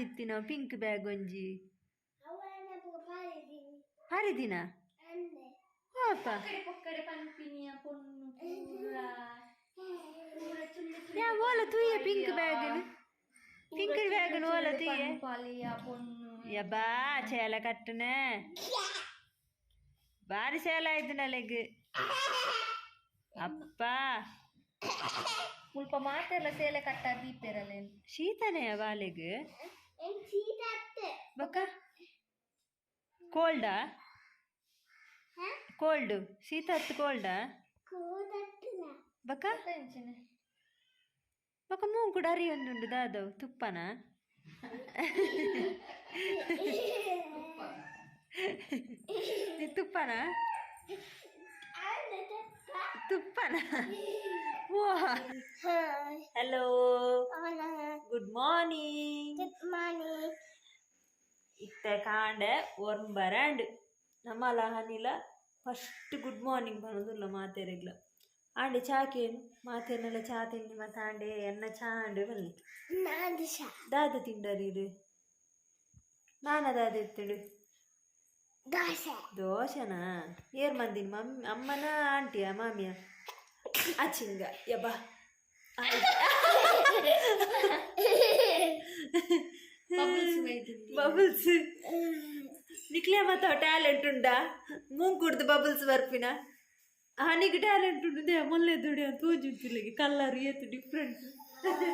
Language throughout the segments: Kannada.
ದಿತ್ತಿನ ಪಿಂಕ್ ಬ್ಯಾಗ್ ಒಂಜಿ ಹರಿದಿನ ಪಾಪ ಓಲ ತುಯ್ಯ ಪಿಂಕ್ ಬ್ಯಾಗ್ ಪಿಂಕ್ ಬ್ಯಾಗ್ ಓಲ ತುಯ್ಯ ಬಾ ಚೇಲ ಕಟ್ಟನ ಬಾರಿ ಸೇಲ ಆಯ್ತು ನಲೆಗ್ ಅಪ್ಪ ಮುಲ್ಪ ಮಾತೆಲ್ಲ ಸೇಲೆ ಕಟ್ಟ ದೀಪೆರಲ್ಲ ಶೀತನೆಯ ಬಾಲೆಗ್ ಬಕ್ಕ ಕೋಲ್ಡಾ ಕೋಲ್ಡ್ ಶೀತ ಹತ್ತು ಕೋಲ್ಡಾ ಬಕ್ಕ ಬಕ್ಕ ಮೂಗು ಡರಿ ಒಂದುಂಡು ದಾದವ್ ತುಪ್ಪನ ತುಪ್ಪನ ತುಪ್ಪನ ಹಲೋ ಗುಡ್ ಮಾರ್ನಿಂಗ್ ಇತ್ತ ಕಾಂಡ ಒರ್ಂಬರಂಡ್ ನಮ್ಮಲ ಹನಿಲ ಫಸ್ಟ್ ಗುಡ್ ಮಾರ್ನಿಂಗ್ ಬರೋದಿಲ್ಲ ಮಾತೆರೆಗ್ಲ ಆಂಡೆ ಚಾಕೇನು ಮಾತೇನೆಲ್ಲ ಚಾ ತಿಂಡಿ ಮತ್ತೆ ಆಂಡೆ ಎನ್ನ ಚಾ ಅಂಡೆ ಬಲ್ಲಿ ದಾದ ತಿಂಡರೀರು ನಾನ ದಾದ ಎತ್ತಡು ದೋಸೆನಾ ಏರ್ ಮಂದಿನ ಮಮ್ಮಿ ಅಮ್ಮನ ಆಂಟಿಯ ಮಾಮಿಯ ಅಚಿಂಗ ಯಬ್ಬಾ ಬಬಲ್ಸ್ ನಿಕ್ಲೆ ಮತ್ತ ಟ್ಯಾಲೆಂಟ್ ಉಂಡಾ ಮೂಗ್ ಕುಡ್ದು ಬಬಲ್ಸ್ ಬರ್ಪಿನ ಹನಿಗೆ ಟ್ಯಾಲೆಂಟ್ ಉಂಟು ದೇ ಮೊಲ್ಲೆ ದುಡಿ ಅಂತ ತೋಜುತ್ತಿಲ್ಲಿಗೆ ಕಲ್ಲರ್ ಏತು ಡಿಫ್ರೆಂಟ್ ಇದು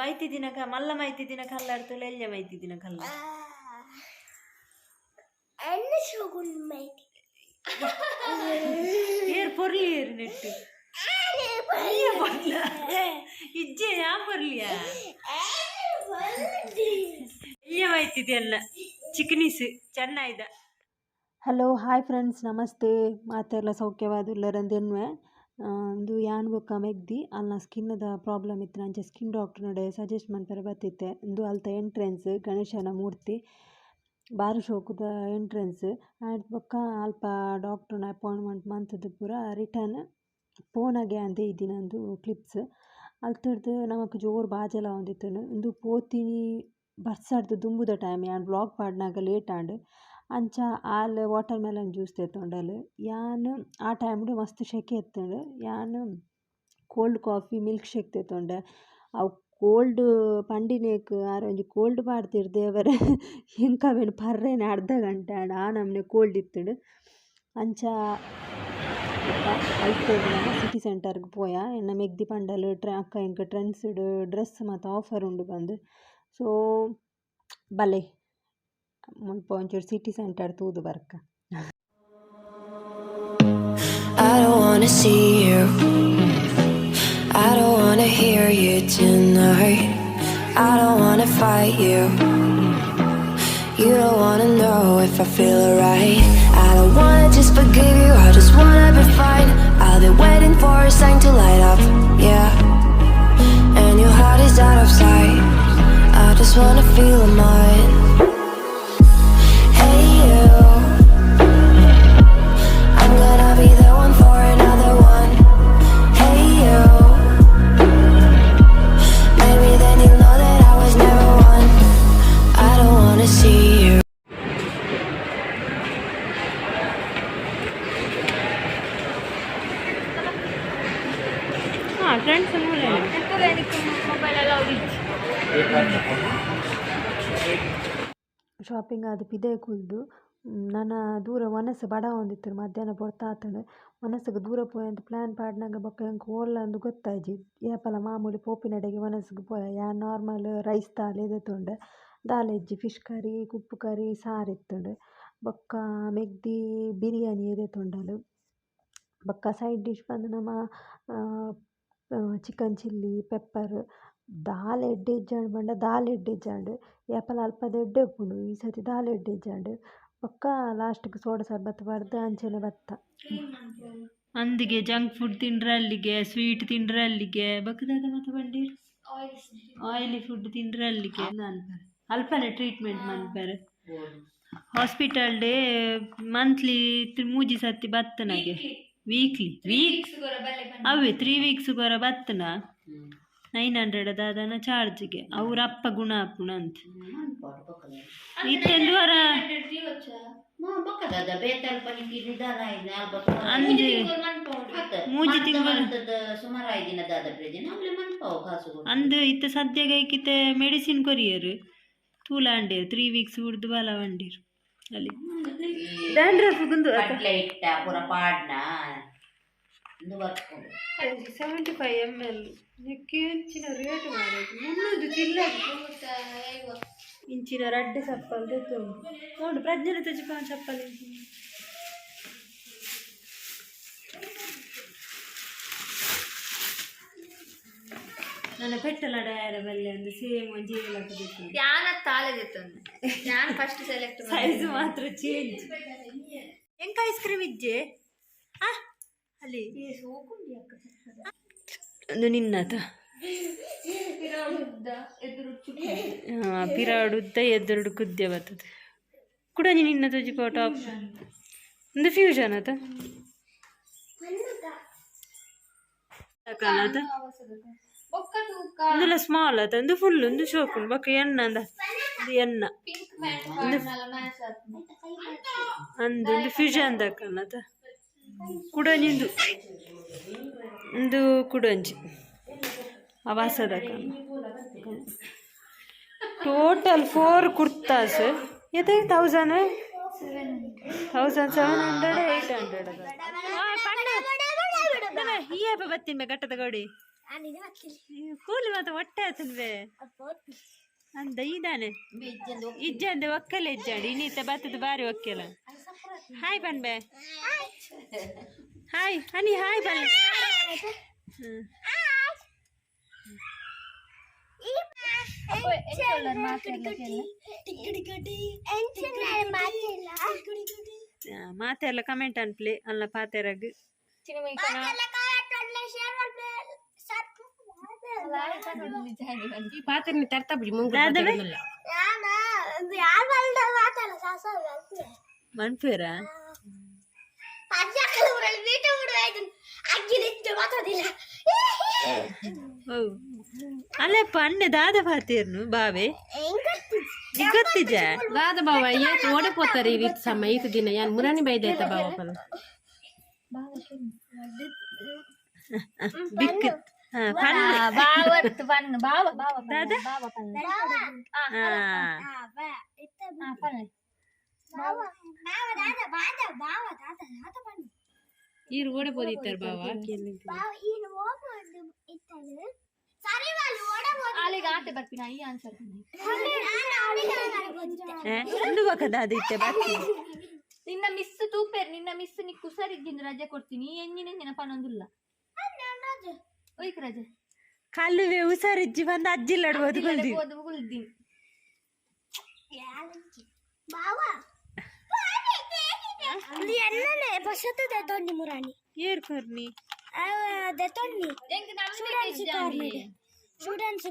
ಮೈತಿ ದಿನ ಮಲ್ಲ ಮೈತಿ ದಿನ ಕಲ್ಲಾಡ್ತಲ್ಲ ಎಲ್ಯ ಮೈತಿ ದಿನ ಕಲ್ಲ ಏರ್ ಪೊರ್ಲಿ ಏರು ನೆಟ್ಟು ಇಜ್ಜೆ ಯಾ ಪೊರ್ಲಿಯಾ ಎಲ್ಯ ಮೈತಿದೆಯಲ್ಲ ಚಿಕನೀಸ್ ಚೆನ್ನಾಯ್ದ. ಹಲೋ ಹಾಯ್ ಫ್ರೆಂಡ್ಸ್ ನಮಸ್ತೆ ಮಾತೆಲ್ಲ ಸೌಖ್ಯವಾದುಲ್ಲರಂದೆನ್ವೆ ಇದು ಯಾನ್ ಬೊಕ್ಕ ಮೆಗ್ದಿ ಅಲ್ಲ ಸ್ಕಿನ್ನದ ಪ್ರಾಬ್ಲಮ್ ಇತ್ತು ನಂಚೆ ಸ್ಕಿನ್ ಡಾಕ್ಟರ್ ನಡೆ ಸಜೆಸ್ಟ್ ಮಾಡ್ತಾರೆ ಬತ್ತಿತ್ತೆ ಇಂದು ಅಲ್ತ ಎಂಟ್ರೆನ್ಸ್ ಗಣೇಶನ ಮೂರ್ತಿ ಬಾರಿ ಶೋಕುದ ಎಂಟ್ರೆನ್ಸ್ ಆಯ್ತು ಬೊಕ್ಕ ಅಲ್ಪ ಡಾಕ್ಟರ್ನ ಅಪಾಯಿಂಟ್ಮೆಂಟ್ ಮಂತದ್ದು ಪೂರ ರಿಟರ್ನ್ ಫೋನಾಗೆ ಅಂದೆ ಇದ್ದಿನಂದು ಕ್ಲಿಪ್ಸ್ ಅಲ್ತಡ್ದು ನಮಕ್ ಜೋರು ಬಾಜಲ ಒಂದಿತ್ತು ಇಂದು ಪೋತಿನಿ ಬರ್ಸಾಡ್ದು ದುಂಬುದ ಟೈಮ್ ಯಾನ್ ಬ್ಲಾಗ್ ಪಾಡ್ನಾಗ ಲೇಟ್ ಆಂಡ್ ಅಂಚ ಆಲ್ ವಾಟರ್ ಮೆಲನ್ ಜ್ಯೂಸ್ ತೆತ್ತೊಂಡಲ್ ಯಾನ್ ಆ ಟೈಮ್ಡು ಮಸ್ತ್ ಶೆಕೆ ಎತ್ತಂಡು ಯಾನ್ ಕೋಲ್ಡ್ ಕಾಫಿ ಮಿಲ್ಕ್ ಶೇಕ್ ತೆತ್ತೊಂಡೆ ಅವು ಕೋಲ್ಡ್ ಪಂಡಿನೇಕ್ ಆರ ಒಂಜಿ ಕೋಲ್ಡ್ ಪಾಡ್ತಿರ್ ದೇವರ ಎಂಕವೇನು ಪರ್ರೇನ ಅರ್ಧ ಗಂಟೆ ಆಂಡ ಆ ನಮ್ನೆ ಕೋಲ್ಡ್ ಇತ್ತುಂಡು ಅಂಚ ಅಲ್ತೋದು ನಮ್ಮ ಸಿಟಿ ಸೆಂಟರ್ಗೆ ಪೋಯ ಎನ್ನ ಮೆಗ್ದಿ ಪಂಡಲ್ ಅಕ್ಕ ಎಂಕ ಟ್ರೆಂಡ್ಸ್ಡ್ ಡ್ರೆಸ್ ಮತ್ತು ಆಫರ್ ಉಂಡು ಬಂದು ಸೊ ಬಲೆ ಮುಲ್ಪ ಒಂಚೂರು ಸಿಟಿ ಸೆಂಟರ್ ತೂದು ಬರ್ಕ. I don't wanna see you, I don't wanna hear you tonight, I don't wanna fight you, you don't wanna know if I feel alright, I don't wanna just forgive you, I just wanna be fine, I'll be waiting for a sign to light up, yeah, and your heart is out of sight, I just wanna feel mine. Hey you, I'm gonna be the one for another one. Hey you, maybe then you'll know that I was never one. I don't wanna see you. Friends mobile ಎಲ್ಲ ಶಾಪಿಂಗ್ ಅದು ಪಿದೆ ಕುಲ್ದು ನನ್ನ ದೂರ ಮನಸ್ಸು ಬಡ ಒಂದಿತ್ತು ಮಧ್ಯಾಹ್ನ ಬರ್ತಾತಂಡು ಮನಸ್ಸಿಗೆ ದೂರ ಪೋಯಂತ ಪ್ಲ್ಯಾನ್ ಪಾಡ್ನಾಗ ಬೊಕ್ಕ ಹೆಂಗೆ ಓಲ್ಲ ಅಂದು ಗೊತ್ತಾಯ್ಜಿ ಏಪಲ ಮಾಮೂಲಿ ಪೋಪಿನಡೆಗೆ ಮನಸ್ಸಿಗೆ ಪೋಯ ಯಾ ನಾರ್ಮಲ್ ರೈಸ್ ದಾಲ್ ಎದೆತುಂಡು ದಾಲ್ ಎಜ್ಜಿ ಫಿಶ್ ಕರಿ ಉಪ್ಪು ಕರಿ ಸಾರು ಇತ್ತುಂಡು ಬೊಕ್ಕ ಮೆಗ್ದಿ ಬಿರಿಯಾನಿ ಎದೆತುಂಡಲು ಬೊಕ್ಕ ಸೈಡ್ ಡಿಶ್ ಬಂದು ನಮ್ಮ ಚಿಕನ್ ಚಿಲ್ಲಿ ಪೆಪ್ಪರ್ ದಾಲ್ ಎಡ್ಡೆ ಇಜ್ಜಾಂಡು ಬಂಡ ದಾಲ್ ಎಡ್ಡೆ ಇಜ್ಜಾಂಡು ಏಪಲ ಅಲ್ಪದ ಎಡ್ಡೆ ಉಪ್ಪುಂಡು ಈ ಸತಿ ದಾಲ್ ಎಡ್ಡೆ ಇಜ್ಜಾಂಡು ಪಕ್ಕ ಲಾಸ್ಟ್ಗೆ ಸೋಡಾ ಸರ್ಬತ್ತು ಬರ್ದು ಅಂಚೆನೆ ಬತ್ತ ಅಂದಿಗೆ ಜಂಕ್ ಫುಡ್ ತಿಂಡ್ರೆ ಅಲ್ಲಿಗೆ ಸ್ವೀಟ್ ತಿಂಡ್ರೆ ಅಲ್ಲಿಗೆ ಬಕ್ಕದಾದ ಮತ್ತೆ ಬಂಡಿ ಆಯಿಲಿ ಫುಡ್ ತಿಂಡ್ರೆ ಅಲ್ಲಿಗೆ ಅನ್ಪರೆ ಅಲ್ಪನೆ ಟ್ರೀಟ್ಮೆಂಟ್ ಮನ್ಪರೆ ಹಾಸ್ಪಿಟಲ್ ಡೇ ಮಂತ್ಲಿ ಮೂಜಿ ಸತಿ ಬತ್ತನಗೆ ವೀಕ್ಲಿ ಅವೇ 3 ವೀಕ್ಸ್ ಗೊರ ಬತ್ತನ 900 ದಾದನ ಚಾರ್ಜ್ಗೆ ಅವ್ರ ಅಪ್ಪ ಗುಣ ಅಪ್ಪುಣ ಅಂತ ಇತ್ತೆಂದು ವರ ಅಂದು ಮೂಜಿ ತಿಂಗಳು ಅಂದು ಇತ್ತ ಸದ್ಯಗೈಕಿತ್ತೆ ಮೆಡಿಸಿನ್ ಕೊರಿಯರು ತೂಲಾಂಡೇರು 3 weeks ಉಡ್ದು ಬಲ ಬಂಡೀರು ಅಲ್ಲಿ ಡ್ಯಾಂಡ್ರಫ್ ಗುಂದು 75 ml ಹೆಚ್ಚಿನ ರೇಟ್ ಮಾಡೋದು 300 ಚಿಲ್ಲರೆ ಇಂಚಿನ ರಡ್ಡೆ ಚಪ್ಪಲ್ ತೆತ್ತುಂಡು ನೋಡು ಪ್ರಜ್ಞೆ ತೆಜಿಪ ಚಪ್ಪಲ್ ನನ್ನ ಪೆಟ್ಟಲ ಡಯರ ಬಲ್ಲೆ ಒಂದು ಸೇಮ್ ಜೀವಲ ಯಾನ ತಾಳೆದಿತ್ತೊಂದು ನಾನು ಫಸ್ಟ್ ಸೆಲೆಕ್ಟ್ ಸೈಜ್ ಮಾತ್ರ ಚೇಂಜ್ ಎಂಕ ಐಸ್ ಕ್ರೀಮ್ ಇಜ್ಜೆ ಅಲ್ಲಿ ಒಂದು ನಿನ್ನತ ಪಿರಾಡುದ್ದ ಎದುರುಡು ಕುದ್ದೆ ಬರ್ತದೆ ಕೂಡ ನಿನ್ನ ತುಜಿ ಟಾಪ್ ಒಂದು ಫ್ಯೂಷನ್ ಆತ ಒಂದೆಲ್ಲ ಸ್ಮಾಲ್ ಆತ ಒಂದು ಫುಲ್ ಒಂದು ಶೋಕು ಬಕ್ಕ ಎಣ್ಣ ಅಂದ ಎಣ್ಣ ಒಂದು ಫ್ಯೂಷನ್ ದಕ್ಕನತ ಕುಡಂಜಿಂದು ಒಂದು ಕುಡಂಜಿ ಅವಾಸದ ಟೋಟಲ್ 4 ಕುರ್ತಾಸ್ ಇದು 1700 800 ಈ ಹಬ್ಬ ಬತ್ತೀನಿ ಗಟ್ಟದ ಗೌಡಿ ಕೂಲಿ ಮಾತ್ರ ಹೊಟ್ಟೆ ಆತನ್ವೆ ಅಂದ ಇದಾನೆ ಇಜ್ಜಂದು ಒಕ್ಕಲೆ ಇಜ್ಜಾಡಿ ಇನ್ನಿತ ಬತ್ತದ ಬಾರಿ ಒಕ್ಕೆಲ ಹಾಯ್ ಬನ್ಬೆ ಹಾಯ್ ಹನಿ ಹಾಯ್ ಬನ್ನಿ ಮಾತೆಲ್ಲ ಕಮೆಂಟ್ ಅನ್ಪ್ಲಿ ಅಲ್ಲ ಪಾತೆರಗ್ ಪಾತ್ರೆ ತರ್ತಾ ಬಿಡಿ ಮನ್ಪೇರ ಅಲ್ಲೇ ಪಣ್ಣೆ ದಾದ ಪಾತೇರ್ನು ಬಾವೆ ಗೊತ್ತಿಜ ದಾದ ಬಾವ ಓಡಿಪೋತಾರೆ ಈ ಸಮಯ ಈತ ದಿನ ಯಾನ್ ಮುರಾನಿ ಬೈದಾಯ್ತ ಬಾವ ಪಲ್ಲ ಬಿಕ್ ಈರು ಓಡಿಪೋದಿತ್ತಾರೆ ಬಾವ ಆಟೆ ಬರ್ತೀನಿ ಈ ಆನ್ಸರ್ ನಿನ್ನ ಮಿಸ್ ತೂಪೇರ್ ನಿನ್ನ ಮಿಸ್ ನೀ ಕುಸರಿದ್ದಿಂದ ರಜೆ ಕೊಡ್ತೀನಿ ಎಂಜಿನ ನೆನಪನೊಂದಿಲ್ಲ ಒಯ್ಕ ರಜೆ ಕಲ್ಲುವೆ ಹುಷಾರಿಜ್ಜಿ ಬಂದು ಅಜ್ಜಿಲ್ಲಾಡ್ಬೋದು ಗುಲ್ದಿ ಮುರಾಣಿ ಏರ್ ಕರ್ನಿ ಸ್ಟೂಡೆಂಟ್ಸ್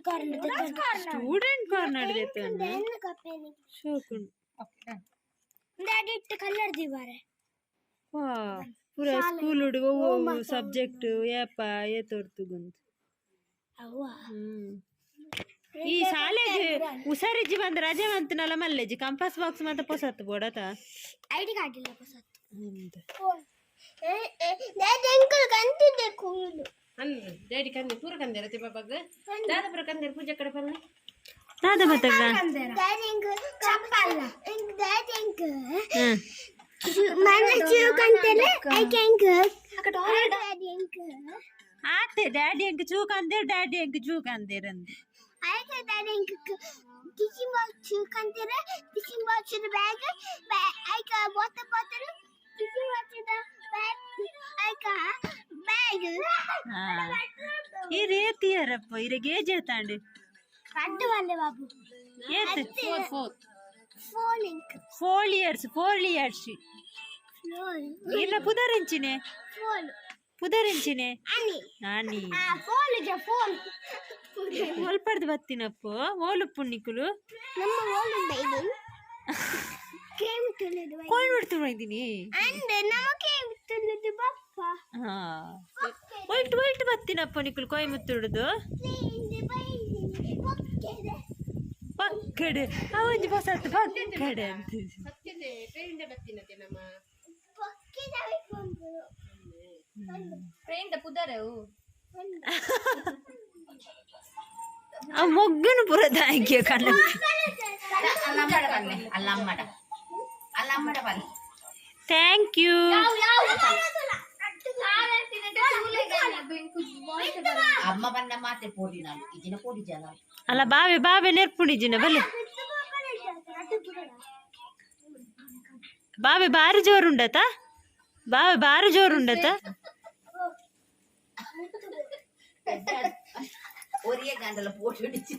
ಸ್ಟೂಡೆಂಟ್ ಕಾರ್ನರ್ ಕಲ್ಲರ್ ದಿವಾರೆ ಪೂರ ಸ್ಕೂಲ್ ಹುಡುಗ ಸಬ್ಜೆಕ್ಟ್ ಏಪ ಏ ತೋರ್ತು ಗುಂತ ಈ ಶಾಲೆಗೆ ಹುಷಾರಿಜ್ಜಿ ಬಂದ ರಜೆ ಮಂತನಲ್ಲ ಮಲ್ಲೆಜಿ ಕಂಪಾಸ್ ಬಾಕ್ಸ್ ಮತ್ತೆ ಪೊಸತ್ತು ಬೋಡತ ಐಡಿ ಕಾರ್ಡ್ ಇಲ್ಲ ಪೊಸತ್ತು ಡ್ಯಾಡಿ ಕಂದೆ ಪೂರ ಕಂದೆ ರತಿ ಬಾಬಾಗ ದಾದ ಪೂರ ಕಂದೆ ಪೂಜೆ ಕಡೆ ಬನ್ನಿ ದಾದ ಬತ್ತಗ ಆತೆ ಡ್ಯಾಡಿ ಅಂಕ ಚೂಕ್ ಅಂದೇರ್ ಡ್ಯಾಡಿ ಅಂಕ ಚೂಕ್ ಅಂದೇರ್ ಅಂದೆ ಈ ರೇತಿಯರಪ್ಪ ಇರಗೆ ಜೇತಾಂಡು ಫೋಲಿಯರ್ಸ್ ಇಲ್ಲ ಪುದರಿಂಚಿನೆ ನಾನಿ ಒಲ್ಪಡ್ದು ಬತ್ತಿನಪ್ಪ ಓಲು ಪುಣ್ಣಿಕುಲು ಕೋಲ್ ಬಿಡ್ತೀನಿ ಒಯ್ಟ್ ಬತ್ತಿನಪ್ಪ ನಿಕುಲು ಕೊಯ್ ಮುತ್ತುಡುದು ಪಕ್ಕಡೆ ಅವಂಜಿ ಬಸತ್ತು ಪಕ್ಕಡೆ ಅಂತ ಟ್ರೈನ್ ಪುದರವು ಆ ಮೊಗ್ಗನು ಪುರ ದಾಯ್ಕೆ ಕಣ್ಣ ಥ್ಯಾಂಕ್ ಯು ಅಲ್ಲ ಬಾವೆ ಬಾವೆ ನೆರ್ಪುಡಿಜಿನ ಬಲೆ ಬಾವೆ ಬಾರಿ ಜೋರುಂಡತ ಬಾವೆ ಬಾರಿ ಜೋರುಂಡತ ഒരേ ഗാണ്ടല്ല പോട്ട് പിടിച്ച്